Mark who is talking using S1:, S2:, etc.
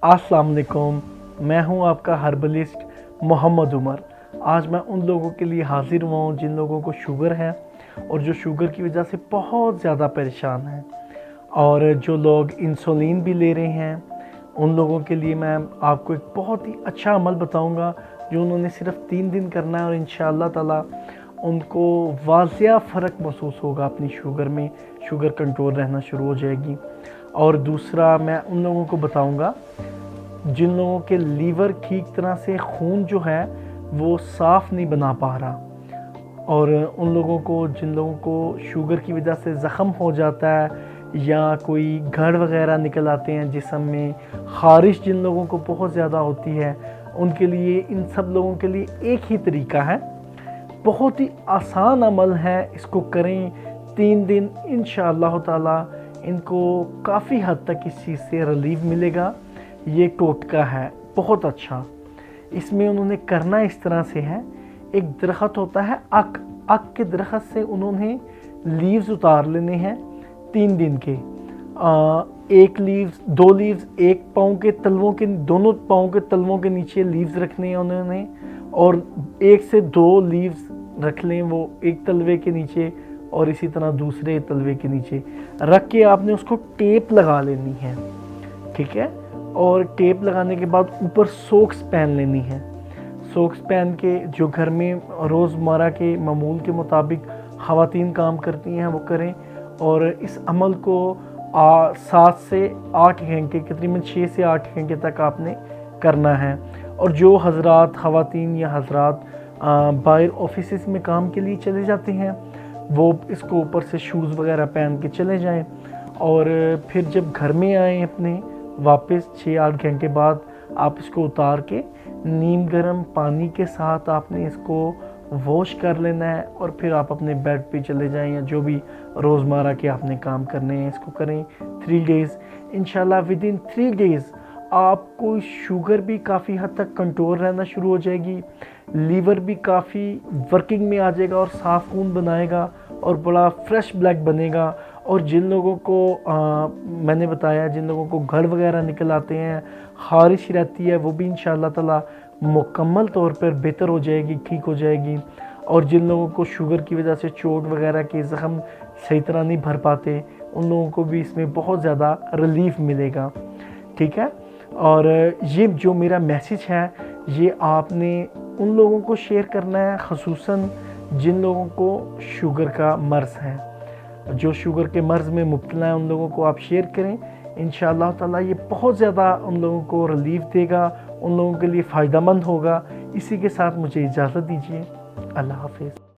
S1: अस्सलाम वालेकुम। मैं हूं आपका हर्बलिस्ट मोहम्मद उमर। आज मैं उन लोगों के लिए हाजिर हुआ हूं जिन लोगों को शुगर है और जो शुगर की वजह से बहुत ज़्यादा परेशान हैं, और जो लोग इंसुलिन भी ले रहे हैं। उन लोगों के लिए मैं आपको एक बहुत ही अच्छा अमल बताऊंगा जो उन्होंने सिर्फ 3 दिन करना है, और इंशाअल्लाह ताला उनको वाज़िया फ़र्क महसूस होगा। अपनी शुगर में शुगर कंट्रोल रहना शुरू हो जाएगी। और दूसरा, मैं उन लोगों को बताऊंगा जिन लोगों के लीवर ठीक तरह से खून जो है वो साफ़ नहीं बना पा रहा, और उन लोगों को जिन लोगों को शुगर की वजह से ज़ख़म हो जाता है या कोई गढ़ वगैरह निकल आते हैं जिस्म में, ख़ारिश जिन लोगों को बहुत ज़्यादा होती है, उनके लिए, इन सब लोगों के लिए एक ही तरीका है। बहुत ही आसान अमल है, इसको करें 3 दिन, इंशाअल्लाह ताला इनको काफ़ी हद तक इस चीज़ से रिलीफ मिलेगा। ये टोटका है बहुत अच्छा। इसमें उन्होंने करना इस तरह से है, एक दरख्त होता है अक के दरख्त से उन्होंने लीव्स उतार लेने हैं 3 दिन के। एक लीव्स, 2 लीव्स एक पाँव के तलवों के, दोनों पाँव के तलवों के नीचे लीव्स रखने हैं उन्होंने, और 1 से 2 लीव्स रख लें वो एक तलवे के नीचे, और इसी तरह दूसरे तलवे के नीचे रख के आपने उसको टेप लगा लेनी है, ठीक है। और टेप लगाने के बाद ऊपर सॉक्स पहन लेनी है। सॉक्स पहन के जो घर में रोज़मर्रा के मामूल के मुताबिक ख़वातीन काम करती हैं वो करें, और इस अमल को 7 से 8 घंटे, तकरीबन 6 से 8 घंटे तक आपने करना है। और जो हज़रात, ख़वातीन या हज़रात बाहर ऑफिस में काम के लिए चले जाते हैं, वो इसको ऊपर से शूज़ वगैरह पहन के चले जाएं, और फिर जब घर में आएँ अपने वापस 6-8 घंटे बाद आप इसको उतार के नीम गर्म पानी के साथ आपने इसको वॉश कर लेना है, और फिर आप अपने बेड पे चले जाएं, या जो भी रोज़मर्रा के आपने काम करने हैं इसको करें 3 डेज़। इंशाल्लाह विद इन 3 डेज़ आपको शुगर भी काफ़ी हद तक कंट्रोल रहना शुरू हो जाएगी, लीवर भी काफ़ी वर्किंग में आ जाएगा और साफ़ खून बनाएगा और बड़ा फ्रेश ब्लड बनेगा। और जिन लोगों को मैंने बताया, जिन लोगों को गढ़ वगैरह निकल आते हैं, ख़ारिश रहती है, वो भी इंशाअल्लाह ताला मुकम्मल तौर पर बेहतर हो जाएगी, ठीक हो जाएगी। और जिन लोगों को शुगर की वजह से चोट वगैरह के ज़ख़म सही तरह नहीं भर पाते, उन लोगों को भी इसमें बहुत ज़्यादा रिलीफ मिलेगा, ठीक है। और ये जो मेरा मैसेज है ये आपने उन लोगों को शेयर करना है, ख़ुसूसन जिन लोगों को शुगर का मर्ज़ है, जो शुगर के मर्ज़ में मुब्तला है, उन लोगों को आप शेयर करें। इंशाअल्लाह ताला ये बहुत ज़्यादा उन लोगों को रिलीफ देगा, उन लोगों के लिए फ़ायदेमंद होगा। इसी के साथ मुझे इजाज़त दीजिए। अल्लाह हाफ़िज़।